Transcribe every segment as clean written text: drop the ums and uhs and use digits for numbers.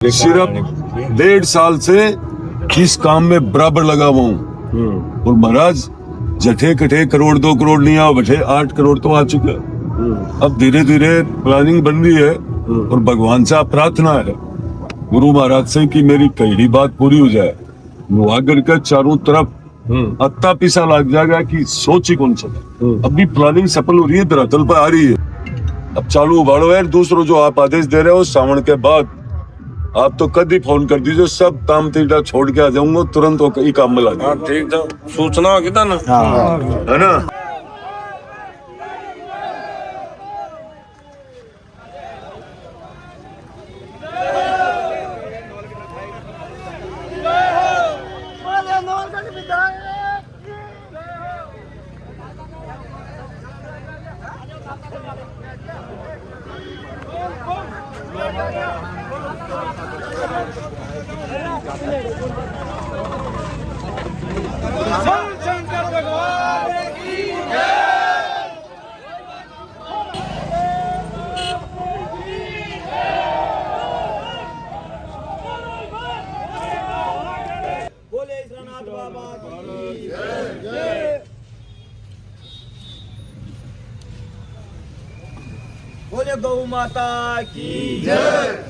सिर्फ 1.5 साल से इस काम में बराबर लगा हुआ हूँ और महाराज जठे कठे करोड़ 2 करोड़ नहीं आ बठे 8 करोड़ तो आ चुका है। अब धीरे धीरे प्लानिंग बन रही है और भगवान से प्रार्थना है गुरु महाराज से कि मेरी कही बात पूरी हो जाए। लोहागढ़ का चारों तरफ अत्ता पिसा लग जाएगा कि सोच ही कौन सा। अभी प्लानिंग सफल हो रही है, धरातल पर आ रही है। अब चालू उबाड़ो है। दूसरों जो आप आदेश दे रहे हो सावन के बाद आप तो कभी फोन कर दीजिए, सब काम तीटा छोड़ के आ जाऊंगा तुरंत ही काम में ला। ठीक था, सूचना होगी था ना है ना। बोले गौ माता की जय।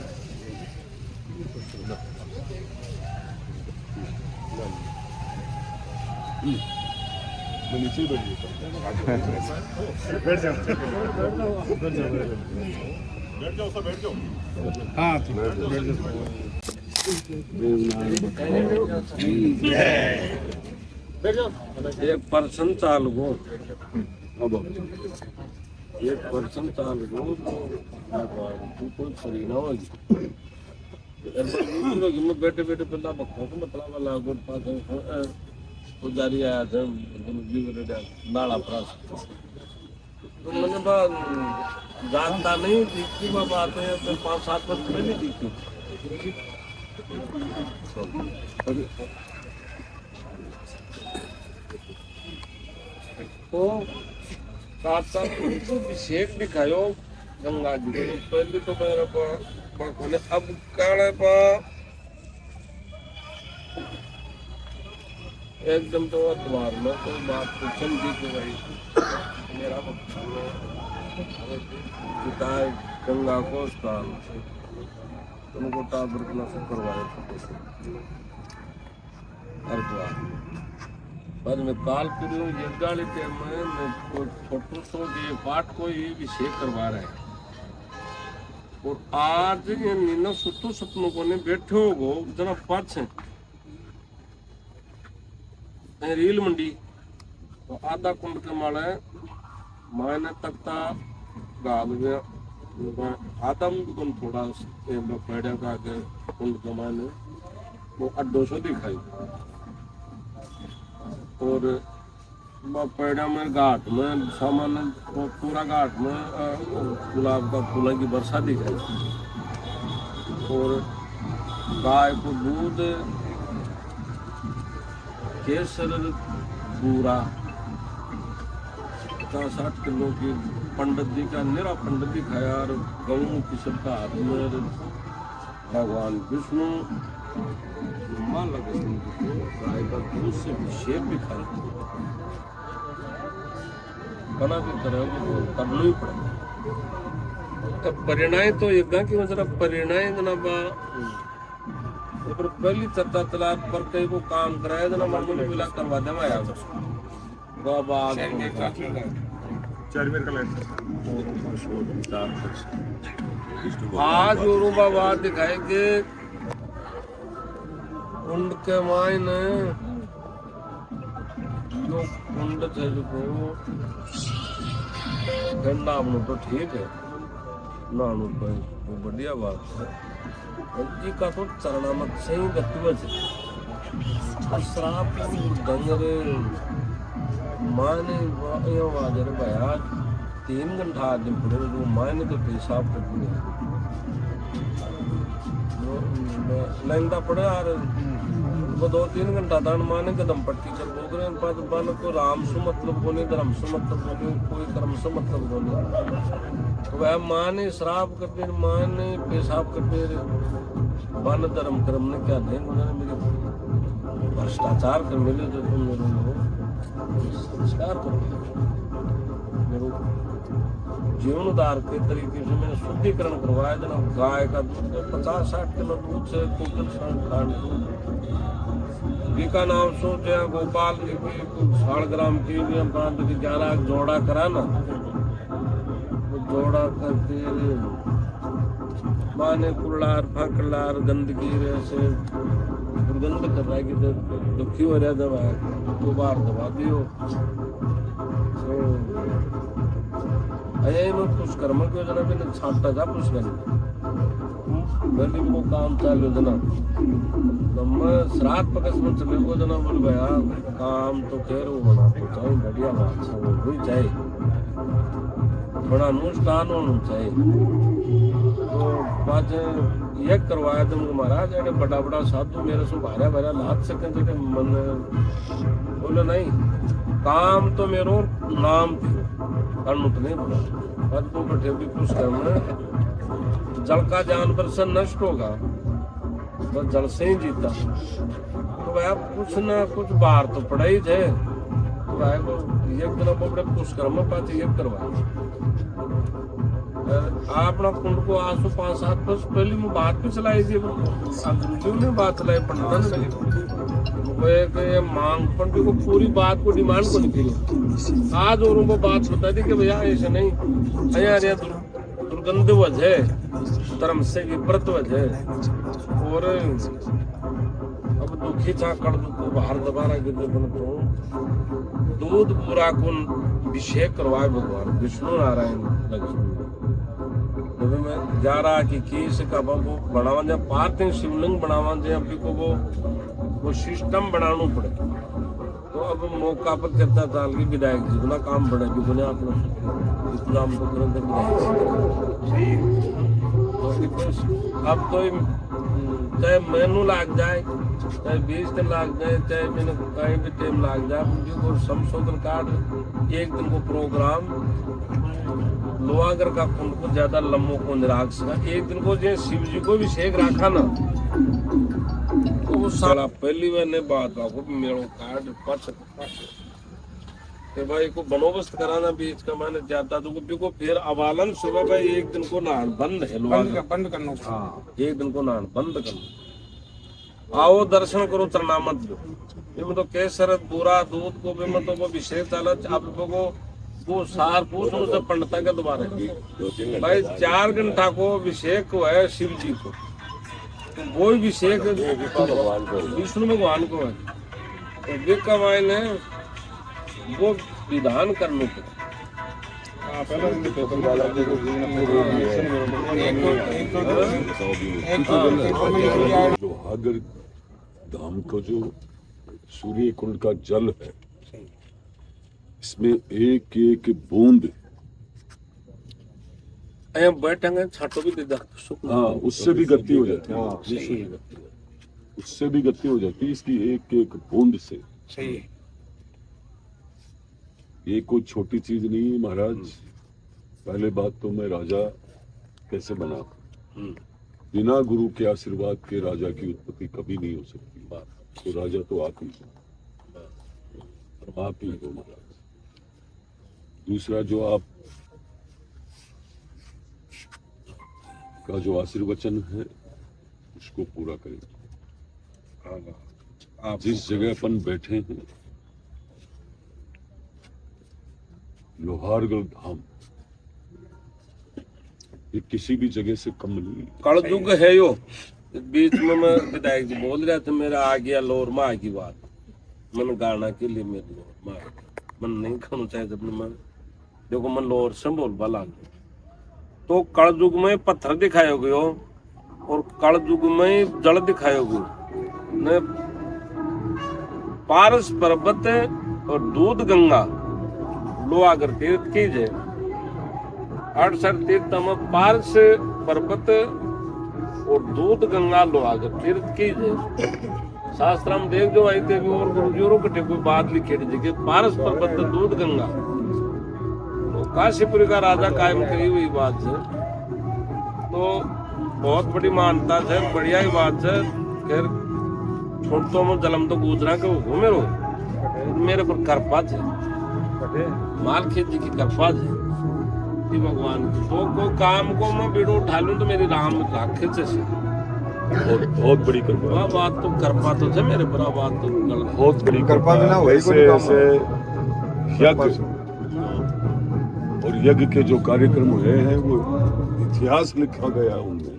एक पर्सन चालू हो, एक पर्सन चालू हो कोई सही ना होगी। बैठे बैठे पहला बखो को मतलब वाला गुड पास पुजारी आया था नाला प्रास तो मैंने बात जानता नहीं दिखती बात है तो 5-7 वर्ष पहले दिखती। तो काता तो अभिषेक दिखायो गंगा जी को। पहले तो मेरे को अब काले पा एकदम तो द्वार में कोई बात पूछन दी कि भाई मेरा पिता गंगा को स्थान तुमको टाबर ना से करवाए पर मैं काल पूरी ये गाली के मैं फोटो सो के पाठ को ये अभिषेक करवा रहा है। और आज ये नीना सुतो सपनों को ने बैठे हो जना पाँच रील मंडी तो आधा कुंड के माले मैंने तकता गाल में आधा मुझे थोड़ा पेड़ का के कुंड के माने वो 200 दिखाई और पेड़ा में घाट में सामान पूरा घाट में गुलाब का फूलों की वर्षा दिखाई और गाय को दूध केसर पूरा 50-60 किलो की पंडित जी का निरा पंडित जी खाया और गऊ की सबका हाथ में भगवान विष्णु मां लगे गाय का दूध से अभिषेक भी खाया बना भी करेंगे करना ही पड़ेगा। परिणाम तो एकदम की मतलब परिणाम जनाबा पर पहली चर्चा चला पर कई को काम कराया जना मामूली मिला करवा दे मैं यार बाबा आज और बाबा दिखाएंगे कुंड के मायने जो कुंड थे को गंदा हम तो ठीक है ना तो बढ़िया बात है। जी का तो चरणामत से ही गतिवज श्राप गंगरे माने वाजर भया 3 घंटा आदमी पड़े वो माने तो पेशाब कर दिया लंगदा पड़े यार वो 2-3 घंटा दान माने कदम पट्टी चल बोल रहे हैं बन को राम से मतलब बोले धर्म से मतलब बोले कोई कर्म से मतलब बोले तो वह माँ ने श्राप कर दे माँ ने पेशाब कर दे वन धर्म कर्म ने क्या नहीं उन्होंने मेरे भ्रष्टाचार कर मिले जो तुम मेरे संस्कार कर मेरे जीवन उदार के तरीके से मैंने शुद्धिकरण करवाया जनाब गाय का दूध 50-60 किलो दूध से कुकर खांड का नाम सोचे गोपाल जी की 100 ग्राम की 11 जोड़ा करा ना जोड़ा करके माने कुल्लार फाकलार गंदगी से दुर्गंध कर रहा है कि दुखी हो रहा दवा दो बार दबा दियो तो अये में कुछ कर्म की योजना भी नहीं छापता था कुछ नहीं गली को काम चालू जना तो मैं श्राद्ध पकस में चले को जना बोल भैया काम तो खैर वो बना तो चाहिए बढ़िया बात है वो भी चाहिए बड़ा अनुष्ठान होना चाहिए तो बात ये करवाया तुमको महाराज अरे बड़ा बड़ा साधु मेरे से भारा भारा लाद सके थे मन बोले नहीं काम तो मेरो नाम थी कर्म तो नहीं बोला आज को बैठे भी कुछ कर्म जल का जानवर से नष्ट होगा तो जल से ही जीता तो भाई कुछ ना कुछ बाहर तो पड़ा ही थे तो भाई को एक दिन बड़े पुष्कर्म पाते ये करवाए अपना कुंड को आज 5-7 वर्ष पहले में बात भी चलाई थी गुरुजी ने बात चलाई पंडित ने वो एक मांग पंडित को पूरी बात को डिमांड को निकली आज और उनको बात बता दी कि भैया ऐसे नहीं अरे दुर्गंध वजह धर्म से विपरीत वजह और अब दुखी था कर को बाहर दबारा गिरते बन तो दूध पूरा को अभिषेक करवाए भगवान विष्णु नारायण लक्ष्मी मैं जा रहा कि किस का वो बनावा जब पार्थिव शिवलिंग बनावा जब अभी को वो सिस्टम बनाना पड़े तो अब मौका पर करता था कि विधायक जी ना काम बढ़े भी बोले आप लोग इतना हमको तुरंत अब तो चाहे मेनू लाग जाए चाहे 20 दिन लाग जाए चाहे मैंने कहीं भी टाइम लाग जाए मुझे वो संशोधन कार्ड एक दिन को प्रोग्राम लोहागर का कुंड को ज्यादा लम्बों को निराग सका एक दिन को जो शिव जी को भी शेख रखा ना तो वो साला पहली मैंने बात आपको मेरे कार्ड पच भाई को बंदोबस्त कराना बीच का मैंने ज्यादा तो को फिर अवालन सुबह भाई एक दिन को नान बंद है बंद करना हाँ एक दिन को नान बंद करना आओ दर्शन करो तरनामत में तो केसर पूरा दूध को भी मतलब वो विशेष चालत आप को वो सार पूछ उसे पंडिता के दोबारा भाई 4 घंटा को अभिषेक को है शिव जी को तो वो अभिषेक विष्णु भगवान को है तो वे कमाई ने वो विधान करने को लोहागर धाम को जो सूर्य कुंड का जल है इसमें एक एक बूंद बैठेंगे छाटो भी दे हाँ उससे भी गति हो जाती है उससे भी गति हो जाती है इसकी एक एक बूंद से सही है ये कोई छोटी चीज नहीं है महाराज पहले बात तो मैं राजा कैसे बना बिना गुरु के आशीर्वाद के राजा की उत्पत्ति कभी नहीं हो सकती तो राजा तो आप ही हो महाराज दूसरा जो आप का जो आशीर्वचन है उसको पूरा करें आप जिस जगह अपन बैठे हैं लोहारगढ़ धाम ये किसी भी जगह से कम नहीं कलयुग है यो बीच में मैं विधायक जी बोल रहे थे मेरा आ गया लोर माँ की बात मन गाना के लिए मेरे लोर माँ मन नहीं खाना चाहिए जब मैं देखो मन लोर से बोल बला तो कलयुग में पत्थर दिखाए गयो और कलयुग में जल दिखाए गयो ने पारस पर्वत और दूध गंगा लोहागर तीर्थ की जय 68 तीर्थ में पारस पर्वत और दूध गंगा लोहागर तीर्थ की जय शास्त्र हम देख जो आई देवी और गुरुजोरों कटे कोई बात लिखे जगह पारस पर्वत दूध गंगा तो काशीपुरी का राजा कायम करी हुई बात है तो बहुत बड़ी मानता है, बढ़िया ही बात है। खैर छोटो में जलम तो गुजरा के हो मेरे पर कृपा है, माल खेत जी की कृपा है कि भगवान की। तो कोई काम को मैं बीड़ो उठा लूं तो मेरी राम राखे से बहुत बड़ी कृपा, वह बात तो कृपा तो है मेरे पर, बात तो गलत। बहुत बड़ी कृपा बिना वही ऐसे कोई काम ऐसे यज्ञ और यज्ञ के जो कार्यक्रम हुए हैं वो इतिहास लिखा गया उनमें,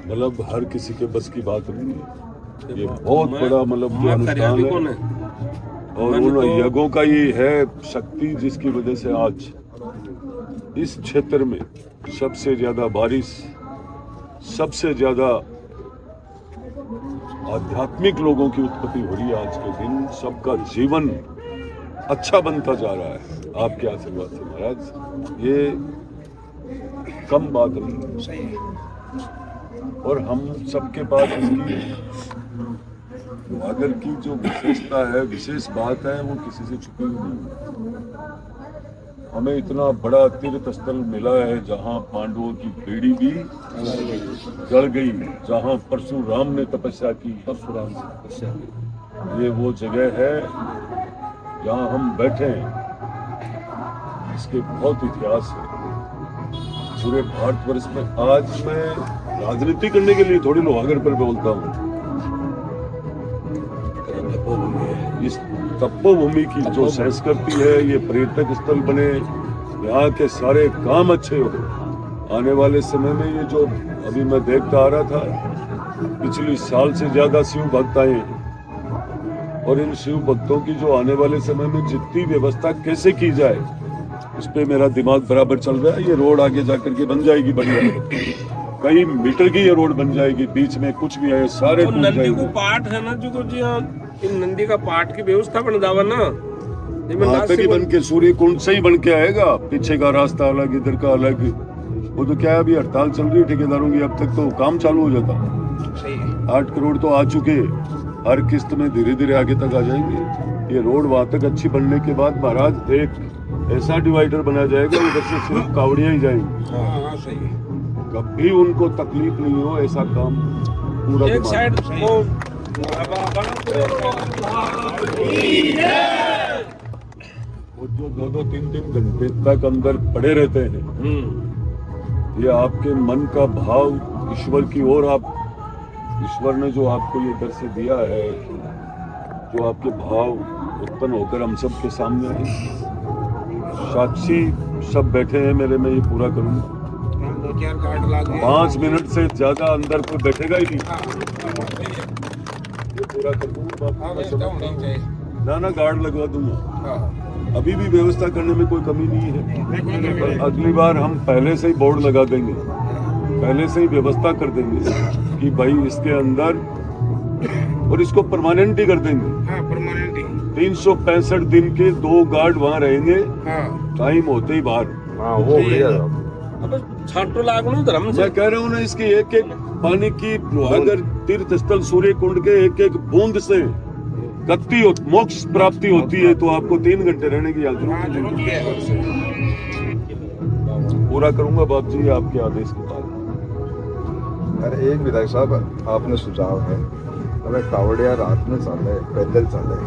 मतलब हर किसी के बस की बात नहीं है। ये बहुत बड़ा मतलब जो अनुष्ठान है और उन यज्ञों का ये है शक्ति जिसकी वजह से आज इस क्षेत्र में सबसे ज्यादा बारिश, सबसे ज्यादा आध्यात्मिक लोगों की उत्पत्ति हो रही है। आज के दिन सबका जीवन अच्छा बनता जा रहा है आपके आशीर्वाद से महाराज, ये कम बात नहीं। और हम सबके पास इसकी अगर की जो विशेषता है, विशेष बात है, वो किसी से छुपी हुई नहीं। हमें इतना बड़ा तीर्थ स्थल मिला है जहाँ पांडवों की बेड़ी भी जल गई, जहाँ परशुराम ने तपस्या की, परशुराम ने तपस्या की। ये वो जगह है जहाँ हम बैठे हैं, इसके बहुत इतिहास है पूरे भारतवर्ष में। आज मैं राजनीति करने के लिए थोड़ी लोहागढ़ पर बोलता हूँ, इस तपोभूमि की जो संस्कृति है, ये पर्यटक स्थल बने, यहाँ के सारे काम अच्छे हो। आने वाले समय में ये जो अभी मैं देखता आ रहा था, पिछले साल से ज्यादा शिव भक्त आए हैं और इन शिव भक्तों की जो आने वाले समय में जितनी व्यवस्था कैसे की जाए उस पे मेरा दिमाग बराबर चल रहा है। ये रोड आगे जाकर के बन जाएगी बढ़िया, कई मीटर की ये रोड बन जाएगी, बीच में कुछ भी है सारे तो नंदी को पाठ है ना जो जी, इन नंदी का पाठ की व्यवस्था बन जावा ना, वहाँ तक ही बन के सूर्य कुंड से ही बन के आएगा। पीछे का रास्ता अलग, इधर का अलग। वो तो क्या है, अभी हड़ताल चल रही है ठेकेदारों की, अब तक तो काम चालू हो जाता। 8 करोड़ तो आ चुके, हर किस्त में धीरे धीरे आगे तक आ जाएंगे। ये रोड वहाँ तक अच्छी बनने के बाद महाराज एक ऐसा डिवाइडर बनाया जाएगा, उधर से सिर्फ कावड़ियाँ ही जाएंगी, कभी उनको तकलीफ नहीं हो। ऐसा काम पूरा एक साइड वो जो 2-3 घंटे तक अंदर पड़े रहते हैं, ये आपके मन का भाव ईश्वर की ओर, आप ईश्वर ने जो आपको ये दर्शन दिया है, जो आपके भाव उत्पन्न होकर हम सब के सामने है, साक्षी सब बैठे हैं मेरे, में ये पूरा करूंगा। 5 मिनट से ज्यादा अंदर कोई बैठेगा ही नहीं, ये पूरा कर दूंगा। ना गार्ड लगवा दूंगा, अभी भी व्यवस्था करने में कोई कमी नहीं है। अगली बार हम पहले से ही बोर्ड लगा देंगे, पहले से ही व्यवस्था कर देंगे कि भाई इसके अंदर, और इसको परमानेंट ही कर देंगे। 365 दिन के 2 गार्ड वहाँ रहेंगे, टाइम होते ही बाहर। वो बढ़िया। छाटो लागू धर्म से मैं कह रहा हूँ ना, इसकी एक पानी की लोहागढ़ तीर्थ स्थल सूर्य कुंड के एक बूंद से गति मोक्ष प्राप्ति होती है, तो आपको 3 घंटे रहने की जरूरत नहीं। पूरा करूंगा बाप जी आपके आदेश के बाद। अरे एक विधायक साहब, आपने सुझाव है, अगर कावड़िया रात में चल रहे, पैदल चल रहे,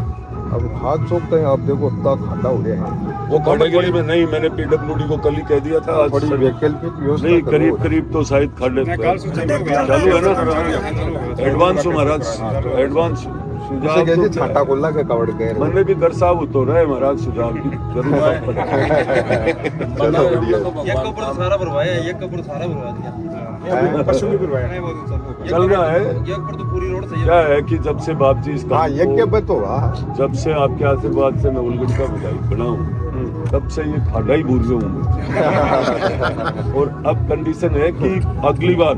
अब हाथ चौकते हैं, आप देखो इतना खाटा हो गया है। वो खाने के लिए नहीं, मैंने PWD को कल ही कह दिया था, आज बड़ी वैकल्पिक व्यवस्था नहीं, करो। करीब तो शायद खाने चालू है ना, एडवांस हो महाराज, एडवांस जैसे कहते छाटा कोल्ला के कावड़ गए, मैंने भी कर साहब तो रहे महाराज, सुझाव की जरूर। चलो बढ़िया। सारा भरवाया, एक कपड़ सारा भरवा दिया, पशु भी नहीं वो तो चल रहा है। एक पर तो पूरी रोड से क्या है कि जब से बाप जी इसका, हाँ यज्ञ पे तो रहा, जब से आपके आशीर्वाद से मैं उलगढ़ का विधायक बना हूँ, तब से ये खाड़ा ही भूल गया हूँ। और अब कंडीशन है कि अगली बार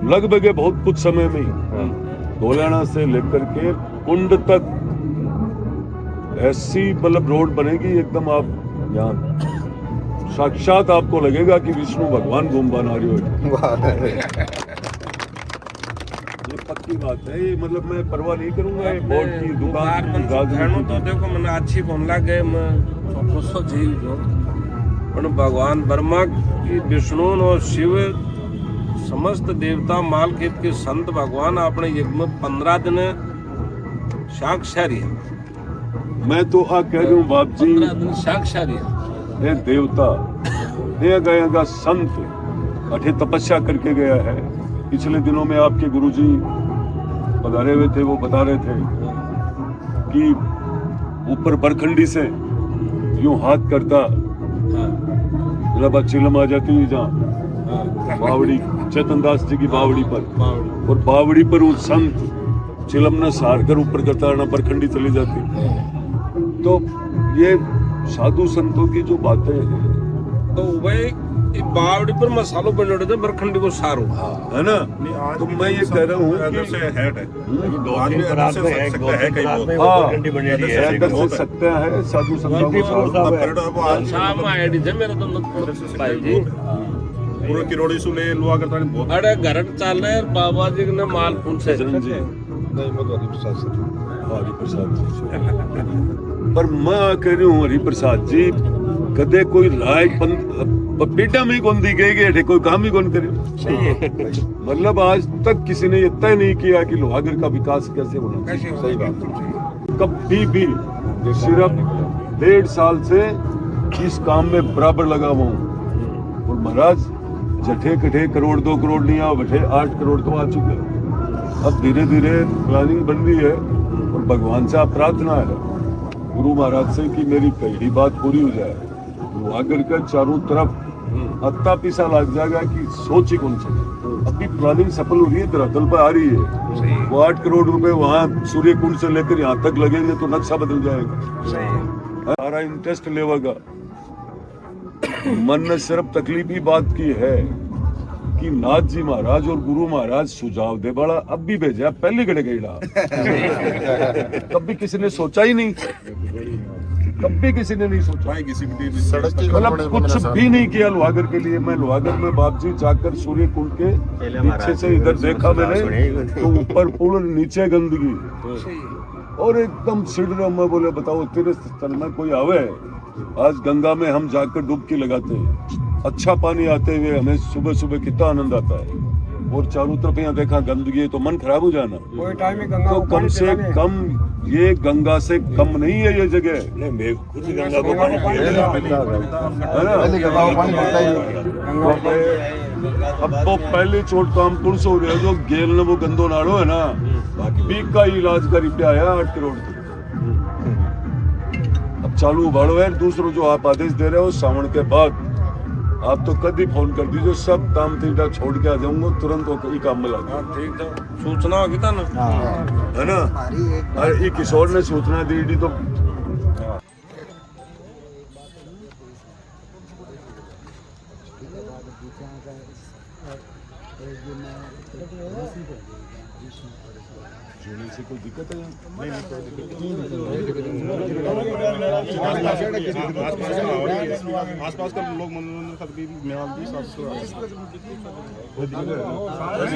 लगभग बहुत कुछ समय में ही धोलाना से लेकर के कुंड तक ऐसी मतलब रोड बनेगी एकदम, आप यहाँ साक्षात आपको लगेगा कि विष्णु भगवान घूम बना रही हो। ये पक्की बात है, ये मतलब मैं परवाह नहीं करूंगा, ये बोर्ड की दुकान की राजनीति तो देखो मैंने अच्छी कौन लगे, मैं छोटो सो जीव जो, पर भगवान ब्रह्मा की विष्णु और शिव समस्त देवता माल खेत के संत भगवान अपने यज्ञ में 15 दिन साक्षारी है। मैं तो आ कह रही हूँ बाप जी 15 दिन साक्षारी है। ये देवता ये गया का संत अठे तपस्या करके गया है। पिछले दिनों में आपके गुरुजी पधारे हुए थे, वो बता रहे थे कि ऊपर बरखंडी से यूं हाथ करता चिलम आ जाती है जहाँ बावड़ी चेतन दास जी की बावड़ी पर, और बावड़ी पर वो संत चिलम न सार कर ऊपर करता ना बरखंडी चली जाती। तो ये साधु संतों की जो बातें हैं तो भाई बावड़ी पर मसालों बने थे बरखंडी को सारो है ना, तो मैं ये कह रहा हूँ कि अगर से सकता है साधु संतों को शाम आईडी थे मेरा तो भाई जी पूरा किरोड़ी सुले लुआ करता है बहुत। अरे घर चल रहे बाबा जी ने माल पूछे जी नहीं मैं तो हरिप्रसाद से हरिप्रसाद जी पर मैं कह रही हूँ हरिप्रसाद जी कदे कोई राय बेटा में कौन दी गई कोई काम ही कौन करे। मतलब आज तक किसी ने ये तय नहीं किया कि लोहागढ़ का विकास कैसे होना। सही बात। कभी भी सिर्फ 1.5 साल से इस काम में बराबर लगा हुआ हूँ और महाराज जठे कठे करोड़ 2 करोड़ नहीं आ बैठे 8 करोड़ तो आ चुके हैं। अब धीरे धीरे प्लानिंग बन रही है और भगवान से आप प्रार्थना है गुरु महाराज से कि मेरी कही बात पूरी हो जाए। लोहागढ़ के चारों तरफ अत्ता पीसा लग जाएगा कि सोच ही कौन सी अभी प्लानिंग सफल हो रही है, धरातल पर आ रही है। वो 8 करोड़ रुपए वहाँ सूर्य कुंड से लेकर यहाँ तक लगेंगे तो नक्शा बदल जाएगा। सारा इंटरेस्ट लेगा। मन ने सिर्फ तकलीफ ही बात की है कि नाथ जी महाराज और गुरु महाराज सुझाव दे बड़ा अब भी भेजा पहले गड़े गईड़ा कभी किसी ने सोचा ही नहीं, कभी किसी ने नहीं सोचा। किसी भी मतलब कुछ भी नहीं किया लोहागढ़ के लिए। मैं लोहागढ़ में बाप जी जाकर सूर्य कुंड के पीछे से इधर देखा मैंने तो ऊपर पुल नीचे गंदगी और एकदम सिड़ रहा। मैं बोले बताओ तेरे स्थल में कोई आवे। आज गंगा में हम जाकर डुबकी लगाते हैं, अच्छा पानी आते हुए हमें सुबह सुबह कितना आनंद आता है। और चारों तरफ यहाँ देखा गंदगी तो मन खराब हो जाना। तो कम से कम ये गंगा से कम नहीं है ये जगह। खुद गंगा को पानी अब तो पहले चोट काम पुरुष हो रहे जो गेल ने वो गंदो नाड़ो है ना बीक का इलाज कर पे आया 8 करोड़ की। अब चालू उबाड़ो है दूसरों जो आप आदेश दे रहे हो सावन के बाद आप तो कभी फोन कर दीजिए, सब काम तीनटा छोड़ के आ जाऊंगा तुरंत ही काम में लगा। ठीक था सूचना होगी था ना है ना। अरे ये किशोर ने सूचना दी तो जोड़ने से कोई दिक्कत है? आसपास का लोग मनोरंजन